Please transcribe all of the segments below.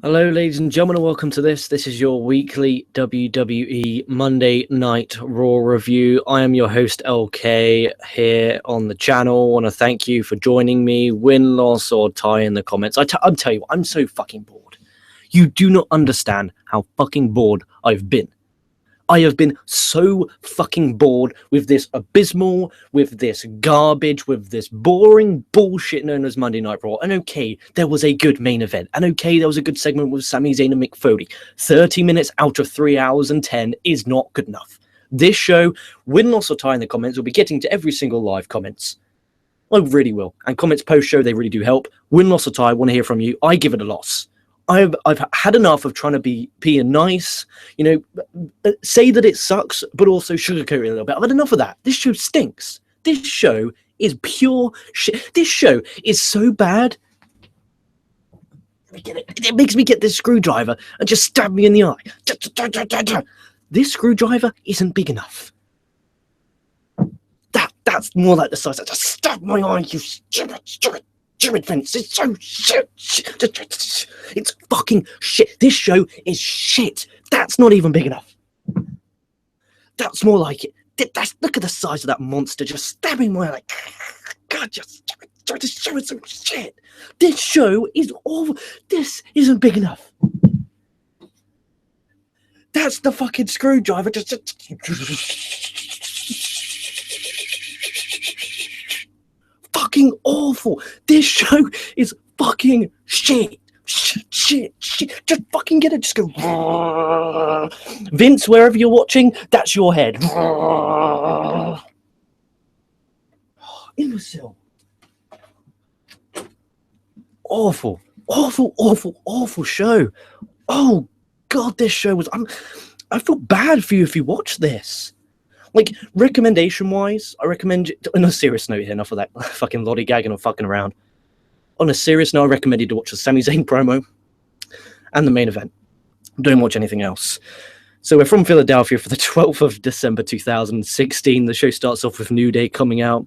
Hello, ladies and gentlemen, and welcome to this. This is your weekly WWE Monday Night Raw review. I am your host, LK, here on the channel. I want to thank you for joining me. Win, loss, or tie in the comments. I'm telling you what, I'm so fucking bored. You do not understand how fucking bored I've been. I have been so fucking bored with this abysmal, with this garbage, with this boring bullshit known as Monday Night Raw. And okay, there was a good main event. And okay, there was a good segment with Sami Zayn and Mick Foley. 30 minutes out of 3 hours and 10 is not good enough. This show, win, loss, or tie in the comments, will be getting to every single live comments. I really will. And comments post-show, they really do help. Win, loss, or tie, I want to hear from you. I give it a loss. I've had enough of trying to be nice, say that it sucks, but also sugarcoat it a little bit. I've had enough of that. This show stinks. This show is pure shit. This show is so bad. It makes me get this screwdriver and just stab me in the eye. This screwdriver isn't big enough. That's more like the size that just stabbed my eye, you stupid Vince. It's so shit. It's fucking shit. This show is shit. That's not even big enough. That's more like it. Look at the size of that monster just stabbing my eye. God, this show is so shit. This show is awful. This isn't big enough. That's the fucking screwdriver. Just fucking awful. This show is fucking shit. Shit. Just fucking get it. Just go. Vince, wherever you're watching, that's your head. Imbecile. Awful show. Oh God, this show was. I feel bad for you if you watch this. Like, recommendation-wise, I recommend... On a serious note here, enough of that fucking lollygagging or fucking around. On a serious note, I recommend you to watch the Sami Zayn promo and the main event. Don't watch anything else. So we're from Philadelphia for the 12th of December 2016. The show starts off with New Day coming out.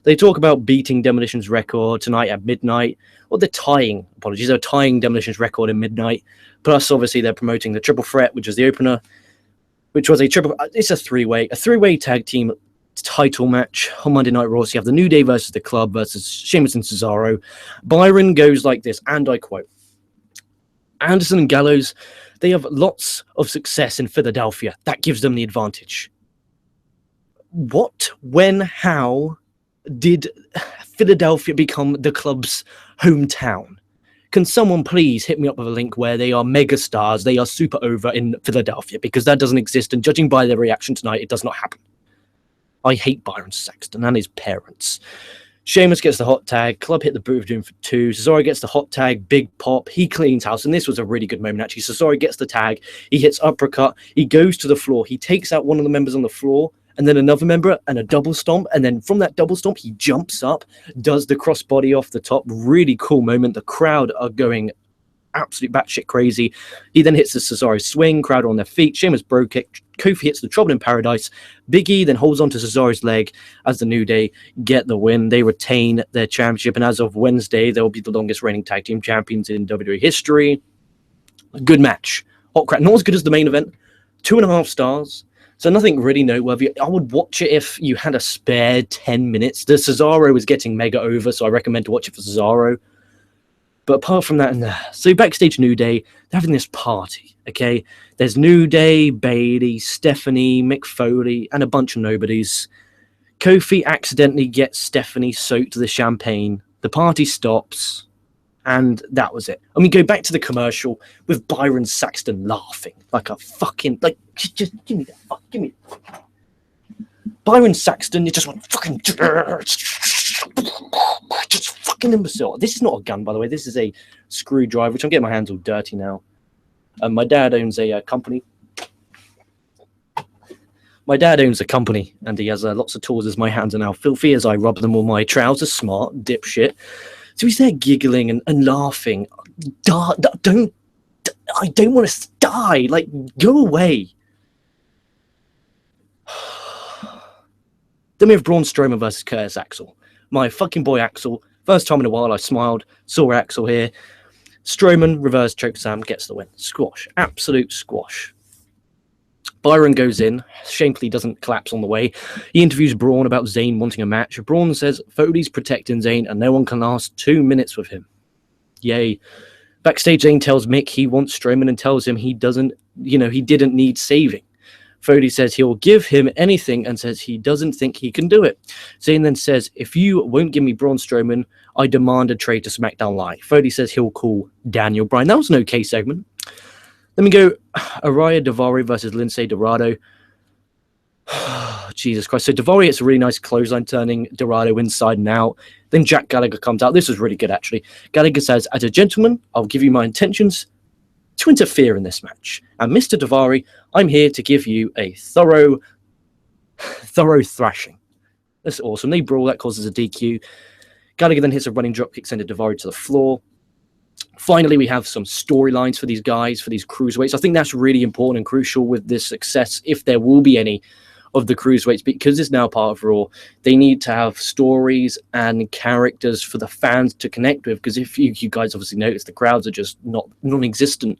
They talk about beating Demolition's record tonight at midnight. Or they're tying Demolition's record at midnight. Plus, obviously, they're promoting the Triple Threat, which is the opener. Which was it's a three-way tag team title match on Monday Night Raw. So you have the New Day versus the Club versus Sheamus and Cesaro. Byron goes like this, and I quote, Anderson and Gallows, they have lots of success in Philadelphia. That gives them the advantage. What, when, how did Philadelphia become the Club's hometown? Can someone please hit me up with a link where they are megastars, they are super over in Philadelphia, because that doesn't exist, and judging by their reaction tonight, it does not happen. I hate Byron Saxton and his parents. Sheamus gets the hot tag, Club hit the boot of doom for 2, Cesaro gets the hot tag, big pop, he cleans house, and this was a really good moment actually. Cesaro gets the tag, he hits uppercut, he goes to the floor, he takes out one of the members on the floor, and then another member, and a double stomp, and then from that double stomp, he jumps up, does the crossbody off the top. Really cool moment. The crowd are going absolute batshit crazy. He then hits the Cesaro swing, crowd are on their feet. Sheamus broke it. Kofi hits the Trouble in Paradise. Big E then holds onto Cesaro's leg as the New Day get the win. They retain their championship, and as of Wednesday, they will be the longest reigning tag team champions in WWE history. Good match. Hot crowd. Not as good as the main event. 2.5 stars. So nothing really noteworthy. I would watch it if you had a spare 10 minutes. The Cesaro is getting mega over, so I recommend to watch it for Cesaro. But apart from that, so backstage New Day, they're having this party, okay? There's New Day, Bayley, Stephanie, Mick Foley, and a bunch of nobodies. Kofi accidentally gets Stephanie soaked to the champagne. The party stops. And that was it. And we go back to the commercial with Byron Saxton laughing like a fucking, like, just give me that fuck, give me that. Byron Saxton, you just want fucking, just fucking imbecile. This is not a gun, by the way. This is a screwdriver, which I'm getting my hands all dirty now. My dad owns a company. My dad owns a company, and he has lots of tools as my hands are now filthy as I rub them on my trousers. Smart, dipshit. So he's there giggling and laughing. I don't want to die. Like, go away. Then we have Braun Strowman versus Curtis Axel. My fucking boy Axel. First time in a while I smiled. Saw Axel here. Strowman reverse chokeslam gets the win. Squash. Absolute squash. Byron goes in. Shamefully doesn't collapse on the way. He interviews Braun about Zayn wanting a match. Braun says Foley's protecting Zayn and no one can last 2 minutes with him. Yay. Backstage, Zayn tells Mick he wants Strowman and tells him he doesn't, he didn't need saving. Foley says he'll give him anything and says he doesn't think he can do it. Zayn then says, if you won't give me Braun Strowman, I demand a trade to SmackDown Live. Foley says he'll call Daniel Bryan. That was an okay segment. Then we go Araya Daivari versus Lince Dorado. Jesus Christ. So Daivari hits a really nice clothesline, turning Dorado inside and out. Then Jack Gallagher comes out. This was really good, actually. Gallagher says, as a gentleman, I'll give you my intentions to interfere in this match. And Mr. Daivari, I'm here to give you a thorough thrashing. That's awesome. They brawl. That causes a DQ. Gallagher then hits a running dropkick, sending Daivari to the floor. Finally, we have some storylines for these guys, for these cruiserweights. I think that's really important and crucial with this success, if there will be any of the cruiserweights, because it's now part of Raw. They need to have stories and characters for the fans to connect with, because if you guys obviously notice, the crowds are just non-existent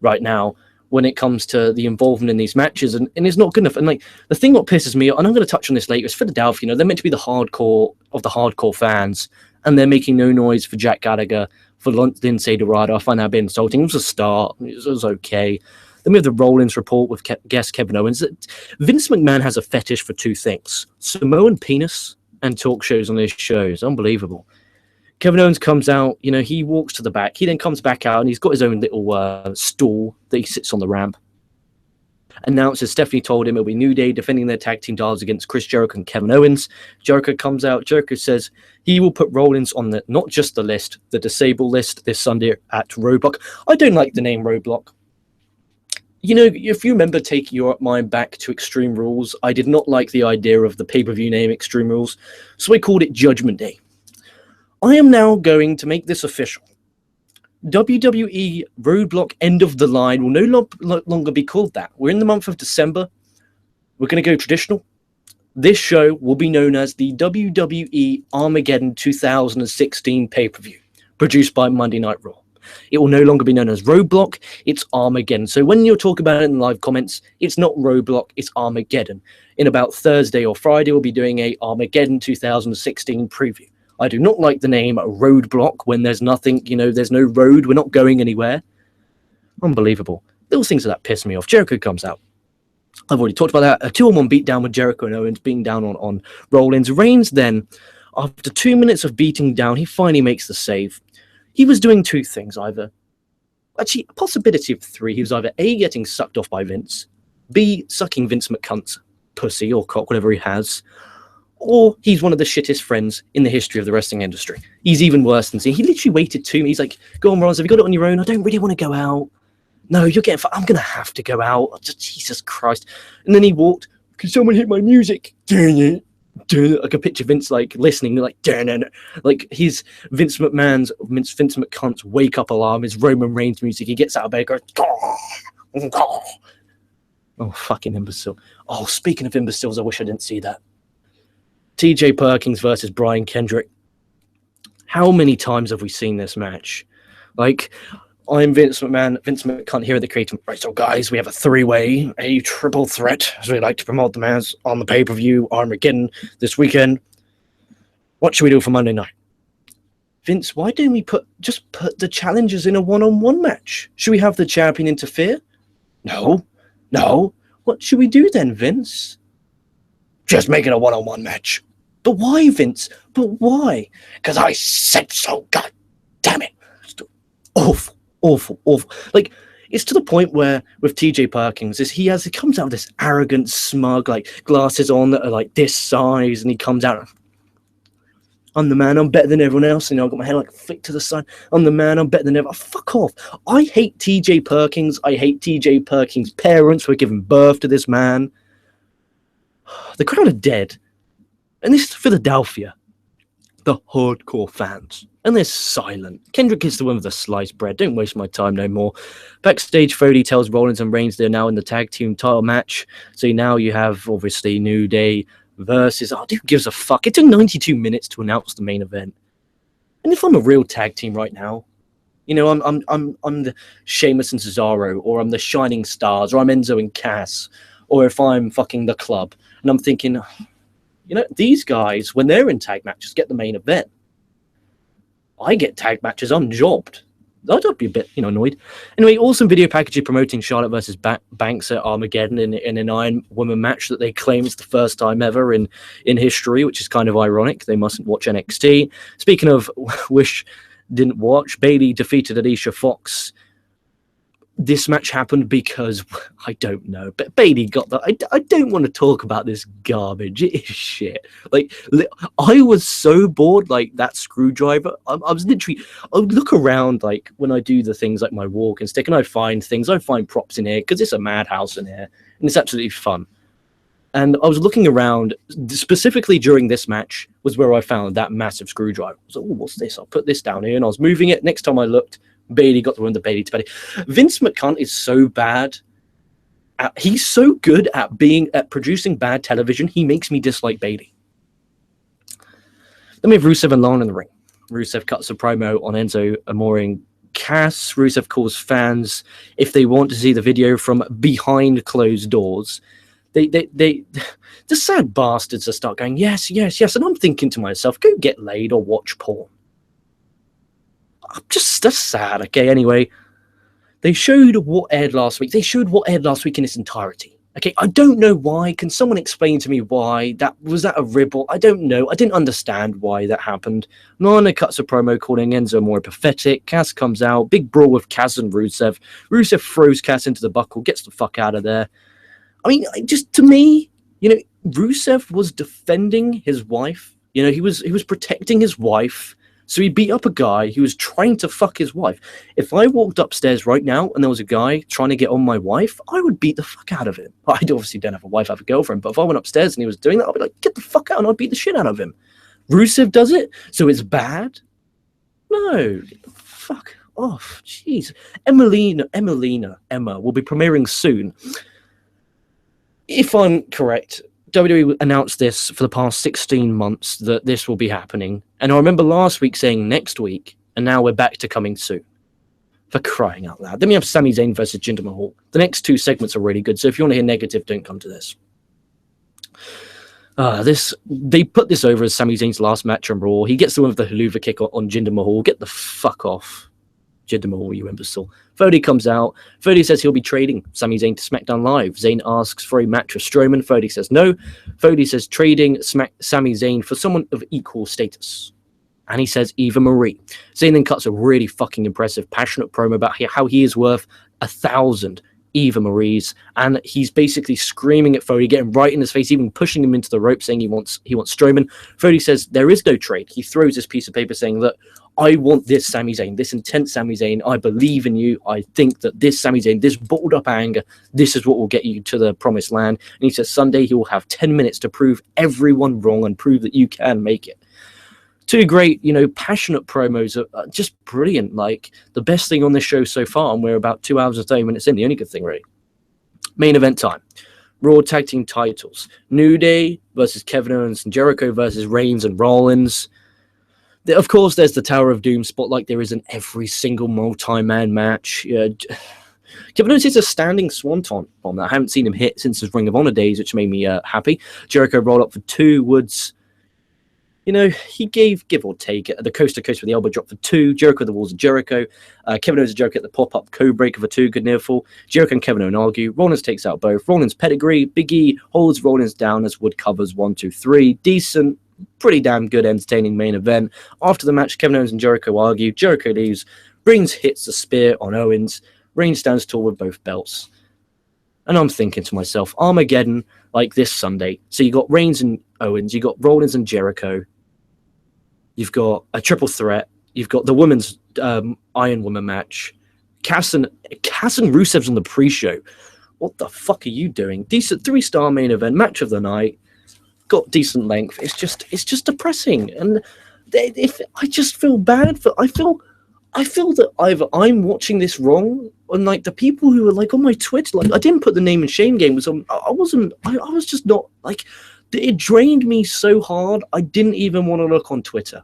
right now when it comes to the involvement in these matches, and it's not good enough. And like the thing what pisses me off, and I'm going to touch on this later, is Philadelphia. They're meant to be the hardcore of the hardcore fans, and they're making no noise for Jack Gallagher, for Lince Dorado. I find that a bit insulting. It was a start. It was okay. Then we have the Rollins report with guest Kevin Owens. Vince McMahon has a fetish for two things: Samoan penis and talk shows on his shows. Unbelievable. Kevin Owens comes out, he walks to the back. He then comes back out and he's got his own little stool that he sits on the ramp. Announces Stephanie told him it'll be New Day defending their tag team titles against Chris Jericho and Kevin Owens. Jericho comes out. Jericho says he will put Rollins on not just the list, the disabled list this Sunday at Roadblock. I don't like the name Roadblock. If you remember taking your mind back to Extreme Rules, I did not like the idea of the pay-per-view name Extreme Rules, so I called it Judgment Day. I am now going to make this official. WWE Roadblock End of the Line will no longer be called that. We're in the month of December. We're going to go traditional. This show will be known as the WWE Armageddon 2016 pay-per-view, produced by Monday Night Raw. It will no longer be known as Roadblock, it's Armageddon. So when you're talking about it in the live comments, it's not Roadblock, it's Armageddon. In about Thursday or Friday, we'll be doing a Armageddon 2016 preview. I do not like the name Roadblock when there's nothing, there's no road, we're not going anywhere. Unbelievable. Little things that piss me off. Jericho comes out. I've already talked about that. A 2-on-1 beatdown with Jericho and Owens, beating down on Rollins. Reigns then, after 2 minutes of beating down, he finally makes the save. He was doing two things, a possibility of three. He was either A, getting sucked off by Vince, B, sucking Vince McCunt's pussy or cock, whatever he has, or he's one of the shittest friends in the history of the wrestling industry. He's even worse than he literally waited 2 minutes. He's like, go on, Rollins, have you got it on your own? I don't really want to go out. No, you're getting I'm going to have to go out. Jesus Christ. And then he walked, can someone hit my music? Dang it. Like a picture Vince listening, like his Vince McCunt's wake up alarm is Roman Reigns music. He gets out of bed, goes, oh fucking imbecile. Oh, speaking of imbeciles, I wish I didn't see that. TJ Perkins versus Brian Kendrick. How many times have we seen this match? I'm Vince McCunt here at the Creative. Right, so guys, we have a three-way, a triple threat, as we like to promote them as, on the pay-per-view Armageddon this weekend. What should we do for Monday night? Vince, why don't we put the challengers in a one-on-one match? Should we have the champion interfere? No. What should we do then, Vince? Just make it a one-on-one match. But why, Vince? But why? Because I said so, god damn it. Awful. It's to the point where with TJ Perkins he comes out with this arrogant, smug, glasses on that are this size, and he comes out, I'm the man, I'm better than everyone else, I've got my hair flicked to the side, I'm the man, I'm better than everyone. Fuck off. I hate TJ Perkins. I hate TJ Perkins' parents for giving birth to this man. The crowd are dead. And this is Philadelphia. The hardcore fans. And they're silent. Kendrick is the one with the sliced bread. Don't waste my time no more. Backstage, Foley tells Rollins and Reigns they're now in the tag team title match. So now you have, obviously, New Day versus... who gives a fuck? It took 92 minutes to announce the main event. And if I'm a real tag team right now, You know, I'm the Sheamus and Cesaro, or I'm the Shining Stars, or I'm Enzo and Cass, or if I'm fucking the Club, and I'm thinking, you know, these guys, when they're in tag matches, get the main event. I get tag matches, I'm jobbed. I'd be a bit, you know, annoyed. Anyway, awesome video packaging promoting Charlotte versus Banks at Armageddon in an Iron Woman match that they claim is the first time ever in history, which is kind of ironic. They mustn't watch NXT. Speaking of wish didn't watch, Bayley defeated Alicia Fox. This match happened because I don't know, but Bayley got that. I don't want to talk about this garbage. It is shit. Like, I was so bored. Like, that screwdriver. I was literally. I would look around, like when I do the things like my walk and stick, and I find things. I find props in here because it's a madhouse in here, and it's absolutely fun. And I was looking around specifically during this match was where I found that massive screwdriver. I was like, oh, what's this? I'll put this down here, and I was moving it. Next time I looked, Bayley got the one, the Bayley to Bayley. Vince McMahon is so bad. He's so good at producing bad television. He makes me dislike Bayley. Then we have Rusev and Lana in the ring. Rusev cuts a promo on Enzo Amore and Cass. Rusev calls fans if they want to see the video from behind closed doors. They the sad bastards are start going, yes, yes, yes. And I'm thinking to myself, go get laid or watch porn. That's sad. Okay, anyway, they showed what aired last week. They showed what aired last week in its entirety. Okay, I don't know why. Can someone explain to me why? Was that a ribble? I don't know. I didn't understand why that happened. Lana cuts a promo calling Enzo more pathetic. Cass comes out. Big brawl with Cass and Rusev. Rusev throws Cass into the buckle, gets the fuck out of there. I mean, just to me, you know, Rusev was defending his wife. You know, he was protecting his wife. So he beat up a guy who was trying to fuck his wife. If I walked upstairs right now and there was a guy trying to get on my wife, I would beat the fuck out of him. I obviously don't have a wife, I have a girlfriend, but if I went upstairs and he was doing that, I'd be like, get the fuck out, and I'd beat the shit out of him. Rusev does it, so it's bad? No, get the fuck off. Jeez. Emma will be premiering soon. If I'm correct, WWE announced this for the past 16 months that this will be happening. And I remember last week saying next week, and now we're back to coming soon. For crying out loud. Then we have Sami Zayn versus Jinder Mahal. The next two segments are really good, so if you want to hear negative, don't come to this. They put this over as Sami Zayn's last match on Raw. He gets the one with the haluva kick on Jinder Mahal. Get the fuck off, Jinder Mahal, you imbecile. Fody comes out. Fody says he'll be trading Sami Zayn to SmackDown Live. Zayn asks for a match with Strowman. Fody says no. Fody says trading Sami Zayn for someone of equal status. And he says Eva Marie. Zayn then cuts a really fucking impressive, passionate promo about how he is worth 1,000 Eva Marie's, and he's basically screaming at Fody, getting right in his face, even pushing him into the rope, saying he wants Strowman. Fody says there is no trade. He throws this piece of paper saying that I want this Sami Zayn, this intense Sami Zayn. I believe in you. I think that this Sami Zayn, this bottled up anger, this is what will get you to the promised land. And he says Sunday he will have 10 minutes to prove everyone wrong and prove that you can make it. Two great, passionate promos are just brilliant. Like, the best thing on this show so far, and we're about 2 hours and 30 minutes in, the only good thing, really. Main event time. Raw Tag Team titles. New Day versus Kevin Owens and Jericho versus Reigns and Rollins. Of course, there's the Tower of Doom spot like there is in every single multi-man match. Kevin Owens hits a standing swanton bomb that I haven't seen him hit since his Ring of Honor days, which made me happy. Jericho rolled up for two. Woods... he gave, give or take, the coast to coast with the elbow drop for two. Jericho the walls of Jericho. Kevin Owens and Jericho at the pop-up co-breaker for two. Good near fall. Jericho and Kevin Owens argue. Rollins takes out both. Rollins pedigree. Big E holds Rollins down as Wood covers 1, 2, 3. Decent, pretty damn good, entertaining main event. After the match, Kevin Owens and Jericho argue. Jericho leaves. Reigns hits the spear on Owens. Reigns stands tall with both belts. And I'm thinking to myself, Armageddon, like this Sunday. So you got Reigns and Owens. You got Rollins and Jericho. You've got a triple threat. You've got the women's Iron Woman match. Cass and Rusev's on the pre-show. What the fuck are you doing? Decent 3-star main event, match of the night. Got decent length. It's just depressing. And I just feel bad for. I feel that either I'm watching this wrong, and like the people who are like on my Twitter, like I didn't put the name and shame game. I was just not like. It drained me so hard, I didn't even want to look on Twitter.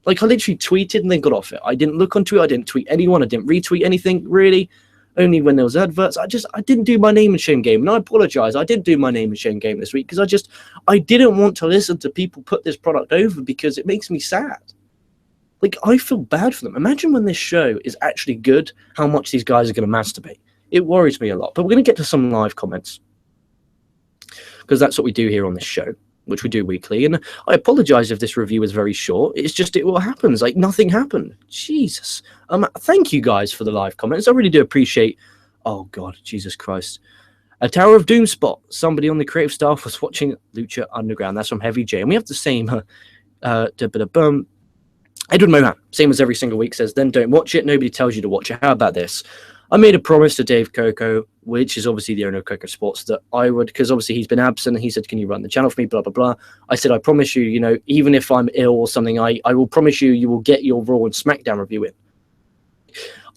Like, I literally tweeted and then got off it. I didn't look onto it. I didn't tweet anyone. I didn't retweet anything, really. Only when there was adverts. I didn't do my name and shame game. And I apologize. I didn't do my name and shame game this week because I didn't want to listen to people put this product over because it makes me sad. Like, I feel bad for them. Imagine when this show is actually good, how much these guys are going to masturbate. It worries me a lot. But we're going to get to some live comments because that's what we do here on this show, which we do weekly. And I apologize if this review is very short. It's just what happens. Like, nothing happened. Jesus. Thank you guys for the live comments. I really do appreciate. Oh God, Jesus Christ. A Tower of Doom spot. Somebody on the creative staff was watching Lucha Underground. That's from Heavy J. And we have the same. Edward Mohan, same as every single week, says, then don't watch it. Nobody tells you to watch it. How about this? I made a promise to Dave Koco, which is obviously the owner of KocoSports, that I would, because obviously he's been absent, and he said, can you run the channel for me, blah, blah, blah. I said, I promise you, you know, even if I'm ill or something, I will promise you will get your Raw and SmackDown review in.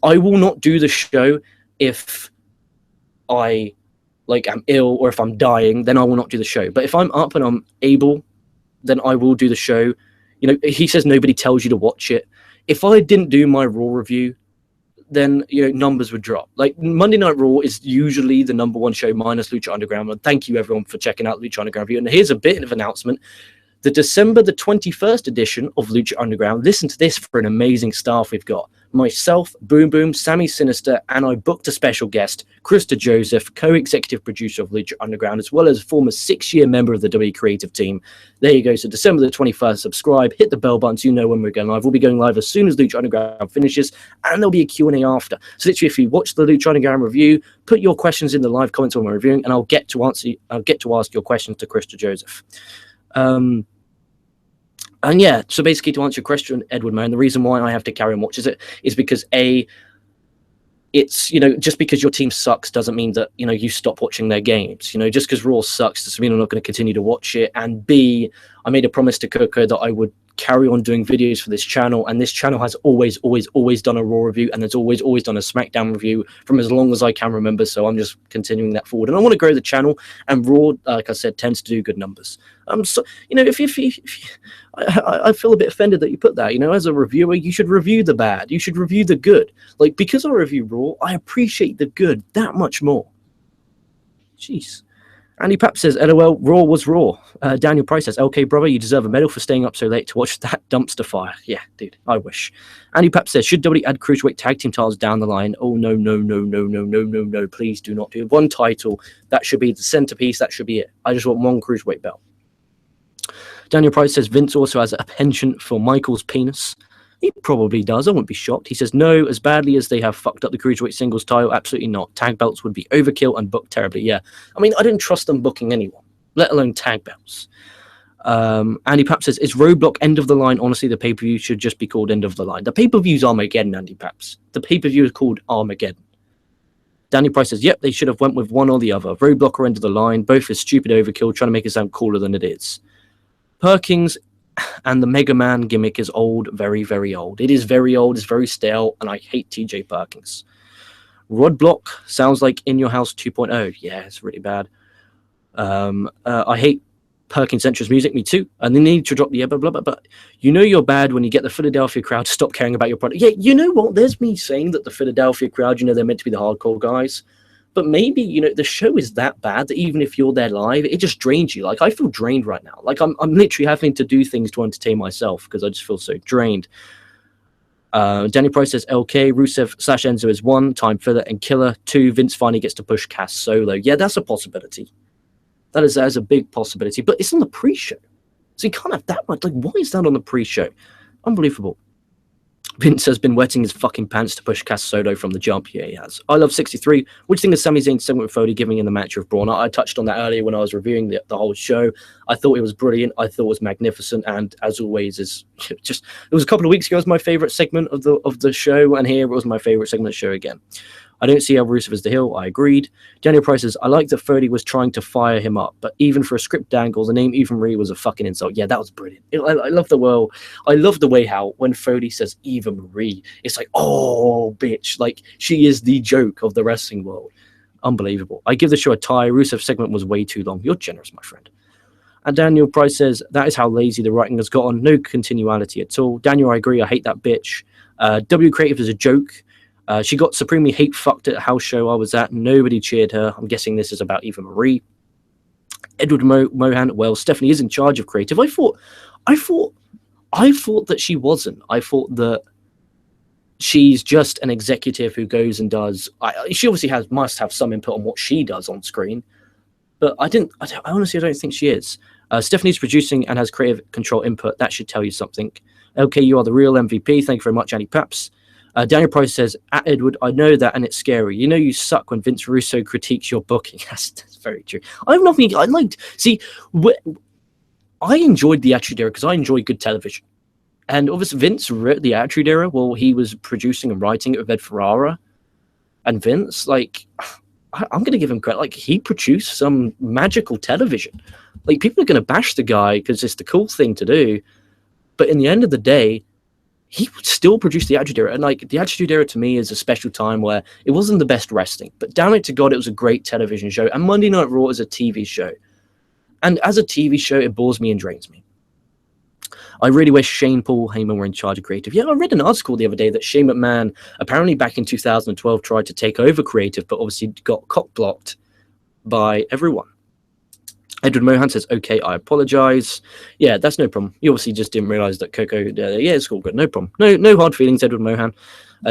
I will not do the show if I'm ill or if I'm dying, then I will not do the show. But if I'm up and I'm able, then I will do the show. You know, he says nobody tells you to watch it. If I didn't do my Raw review, then, you know, numbers would drop. Like, Monday Night Raw is usually the #1 show minus Lucha Underground. And thank you, everyone, for checking out Lucha Underground review. And here's a bit of announcement. The December the 21st edition of Lucha Underground. Listen to this for an amazing staff we've got. Myself, Boom Boom, Sammy Sinister, and I booked a special guest, Krista Joseph, co-executive producer of Lucha Underground, as well as a former 6-year member of the WWE creative team. There you go. So December the 21st, subscribe, hit the bell button so you know when we're going live. We'll be going live as soon as Lucha Underground finishes, and there'll be a Q&A after. So literally, if you watch the Lucha Underground review, put your questions in the live comments when we're reviewing, and I'll get to ask your questions to Krista Joseph. And yeah, so basically to answer your question, Edward Mann, the reason why I have to carry on watches it is because it's, you know, just because your team sucks doesn't mean that, you know, you stop watching their games. You know, just because Raw sucks doesn't mean I'm not going to continue to watch it. And B, I made a promise to Koco that I would carry on doing videos for this channel, and this channel has always done a Raw review, and it's always done a SmackDown review from as long as I can remember. So I'm just continuing that forward, and I want to grow the channel. And Raw, like I said, tends to do good numbers. So, you know, if I feel a bit offended that you put that. You know, as a reviewer, you should review the bad, you should review the good. Like, because I review Raw, I appreciate the good that much more. Jeez. Andy Pap says, LOL, Raw was Raw. Daniel Price says, okay, brother, you deserve a medal for staying up so late to watch that dumpster fire. Yeah, dude, I wish. Andy Pap says, should WWE add Cruiserweight tag team titles down the line? Oh, no, please do not do it. One title, that should be the centerpiece, that should be it. I just want one Cruiserweight belt. Daniel Price says, Vince also has a penchant for Michael's penis. He probably does. I wouldn't be shocked. He says, no, as badly as they have fucked up the Cruiserweight singles title, absolutely not. Tag belts would be overkill and booked terribly. Yeah. I mean, I didn't trust them booking anyone, let alone tag belts. Andy Paps says, is Roadblock end of the line? Honestly, the pay-per-view should just be called end of the line. The pay-per-view is Armageddon, Andy Paps. The pay-per-view is called Armageddon. Danny Price says, yep, they should have went with one or the other. Roadblock or end of the line. Both is stupid overkill, trying to make it sound cooler than it is. Perkins and the Mega Man gimmick is old, very, very old. It is very old, it's very stale, and I hate TJ Perkins. Roadblock sounds like In Your House 2.0. Yeah, it's really bad. I hate Perkins' entrance music, me too. And they need to drop the blah, blah, blah. But you know you're bad when you get the Philadelphia crowd to stop caring about your product. Yeah, you know what? There's me saying that the Philadelphia crowd, you know, they're meant to be the hardcore guys. But maybe, you know, the show is that bad that even if you're there live, it just drains you. Like, I feel drained right now. Like, I'm literally having to do things to entertain myself because I just feel so drained. Danny Price says, LK, Rusev / Enzo is 1, time filler and killer. 2, Vince finally gets to push Cass solo. Yeah, that's a possibility. That is a big possibility. But it's on the pre-show. So you can't have that much. Like, why is that on the pre-show? Unbelievable. Vince has been wetting his fucking pants to push Cass Solo from the jump. Yeah, he has. I love 63. What do you think of Sami Zayn's segment with Foley giving in the match of Braun? I touched on that earlier when I was reviewing the whole show. I thought it was brilliant. I thought it was magnificent. And as always, is just, it was a couple of weeks ago, it was my favorite segment of the show. And here it was my favorite segment of the show again. I don't see how Rusev is the heel. I agreed. Daniel Price says, I like that Foley was trying to fire him up, but even for a script angle, the name Eva Marie was a fucking insult. Yeah, that was brilliant. I love the way how when Foley says Eva Marie, it's like, oh, bitch. Like, she is the joke of the wrestling world. Unbelievable. I give the show a tie. Rusev's segment was way too long. You're generous, my friend. And Daniel Price says, that is how lazy the writing has gotten. No continuality at all. Daniel, I agree. I hate that bitch. W Creative is a joke. She got supremely hate fucked at a house show I was at. Nobody cheered her. I'm guessing this is about Eva Marie. Edward Mohan, well, Stephanie is in charge of creative. I thought that she wasn't. I thought that she's just an executive who goes and does. She obviously must have some input on what she does on screen, but I honestly don't think she is. Stephanie's producing and has creative control input. That should tell you something. Okay, you are the real MVP. Thank you very much, Annie Paps. Daniel Price says, at Edward, I know that and it's scary. You know you suck when Vince Russo critiques your booking. That's very true. I have nothing. I enjoyed the Attitude Era because I enjoy good television. And obviously Vince wrote the Attitude Era while he was producing and writing it with Ed Ferrara. And Vince, like, I'm going to give him credit. Like, he produced some magical television. Like, people are going to bash the guy because it's the cool thing to do. But in the end of the day, he would still produce the Attitude Era. And like the Attitude Era to me is a special time where it wasn't the best wrestling, but damn it to God, it was a great television show. And Monday Night Raw is a TV show. And as a TV show, it bores me and drains me. I really wish Shane Paul Heyman were in charge of creative. Yeah, I read an article the other day that Shane McMahon apparently back in 2012 tried to take over creative, but obviously got cock-blocked by everyone. Edward Mohan says, okay, I apologize. Yeah, that's no problem. You obviously just didn't realize that Koco, yeah, it's all good. No problem. No hard feelings, Edward Mohan.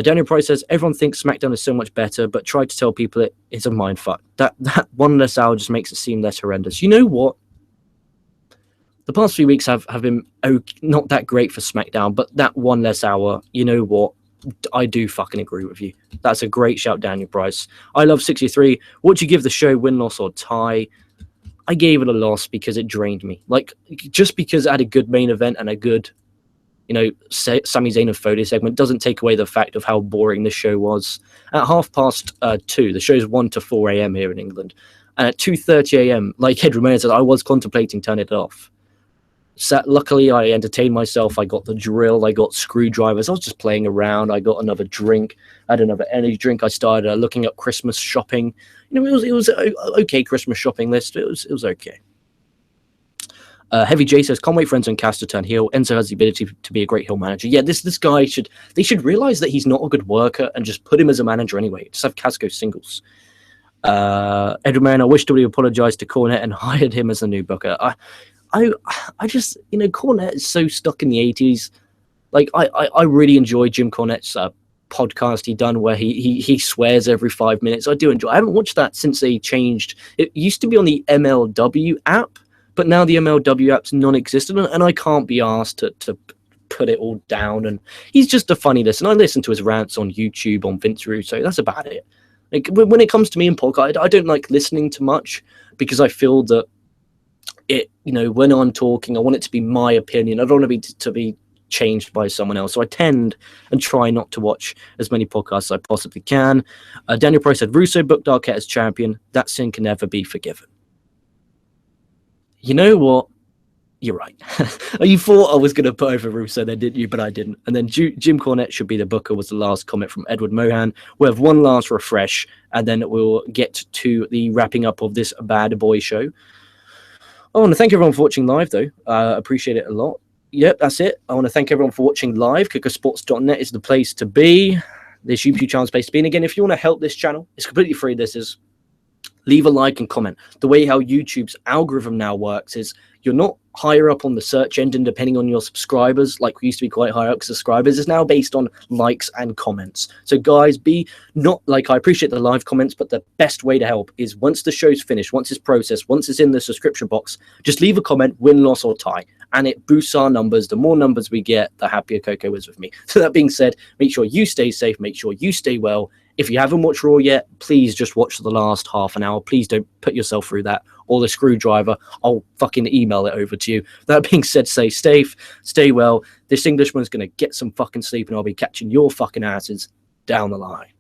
Daniel Price says, everyone thinks SmackDown is so much better, but try to tell people it's a mindfuck. That one less hour just makes it seem less horrendous. You know what? The past few weeks have been not that great for SmackDown, but that one less hour, you know what? I do fucking agree with you. That's a great shout, Daniel Price. I love 63. What do you give the show, win, loss, or tie? I gave it a loss because it drained me. Like, just because it had a good main event and a good, Sami Zayn and Foley segment doesn't take away the fact of how boring this show was. At 2:30, the show's 1 to 4 a.m. here in England. And at 2:30 a.m., like Ed Romero said, I was contemplating turning it off. So luckily, I entertained myself. I got the drill. I got screwdrivers. I was just playing around. I got another drink. I had another energy drink. I started looking up Christmas shopping. It was okay Christmas shopping list. It was okay. Heavy J says, can't wait for Enzo and Cass to turn heel. Enzo has the ability to be a great heel manager. Yeah, this guy should realize that he's not a good worker and just put him as a manager anyway. Just have Cass go singles. Edward Mann, I wish WWE apologized to Cornette and hired him as the new booker. I just, Cornette is so stuck in the 80s. Like, I really enjoy Jim Cornette's podcast he done where he swears every 5 minutes. I do enjoy. I haven't watched that since they changed. It used to be on the MLW app, but now the MLW app's non-existent, and I can't be asked to put it all down. And he's just a funny listen. I listen to his rants on YouTube on Vince Russo. That's about it. Like, when it comes to me in podcast, I don't like listening to much because I feel that it, when I'm talking, I want it to be my opinion. I don't want to be changed by someone else. So I tend and try not to watch as many podcasts as I possibly can. Daniel Price said, Russo booked Arquette as champion. That sin can never be forgiven. You know what? You're right. You thought I was going to put over Russo then, didn't you? But I didn't. And then Jim Cornette should be the booker was the last comment from Edward Mohan. We'll have one last refresh, and then we'll get to the wrapping up of this bad boy show. I want to thank everyone for watching live, though. Appreciate it a lot. Yep, that's it. I want to thank everyone for watching live. KocoSports.net is the place to be. This YouTube channel is the place to be. And again, if you want to help this channel, it's completely free. This is leave a like and comment. The way how YouTube's algorithm now works is you're not higher up on the search engine depending on your subscribers. Like, we used to be quite high up subscribers. It's now based on likes and comments. So guys, be not like, I appreciate the live comments, but the best way to help is once the show's finished, once it's processed, once it's in the subscription box, just leave a comment, win, loss, or tie. And it boosts our numbers. The more numbers we get, the happier Koco is with me. So that being said, make sure you stay safe. Make sure you stay well. If you haven't watched Raw yet, please just watch the last half an hour. Please don't put yourself through that. Or the screwdriver, I'll fucking email it over to you. That being said, stay safe, stay well. This Englishman's going to get some fucking sleep, and I'll be catching your fucking asses down the line.